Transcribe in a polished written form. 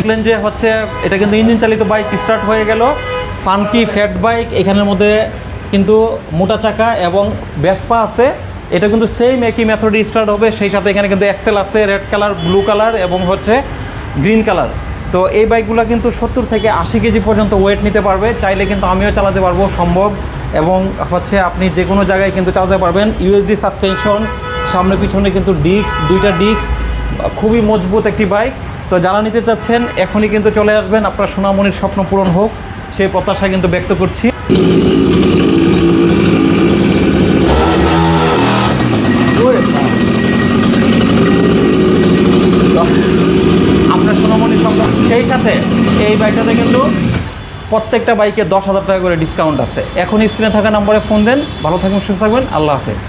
দেখলেন যে হচ্ছে এটা কিন্তু ইঞ্জিন চালিত বাইক স্টার্ট হয়ে গেল, ফানকি ফ্যাট বাইক। এখানের মধ্যে কিন্তু মোটা চাকা এবং ভেসপা আছে, এটা কিন্তু সেম একই মেথডে স্টার্ট হবে। সেই সাথে এখানে কিন্তু এক্সেল আছে, রেড কালার, ব্লু কালার এবং হচ্ছে গ্রিন কালার। তো এই বাইকগুলো কিন্তু 70 থেকে 80 কেজি পর্যন্ত ওয়েট নিতে পারবে। চাইলে কিন্তু আমিও চালাতে পারবো, সম্ভব। এবং হচ্ছে আপনি যে কোনো জায়গায় কিন্তু চালাতে পারবেন। ইউএসডি সাসপেনশন, সামনে পিছনে কিন্তু ডিস্ক, দুইটা ডিস্ক, খুবই মজবুত একটি বাইক। তো যারা নিতে চাচ্ছেন এখনই কিন্তু চলে আসবেন, আপনার সোনামণির স্বপ্ন পূরণ হোক সেই প্রত্যাশা কিন্তু ব্যক্ত করছি। আপনার সোনামণির স্বপ্ন। সেই সাথে এই বাইকটাতে কিন্তু প্রত্যেকটা বাইকে 10,000 টাকা করে ডিসকাউন্ট আছে। এখনই স্ক্রিনে থাকা নম্বরে ফোন দেন। ভালো থাকবেন, সুস্থ থাকবেন, আল্লাহ হাফেজ।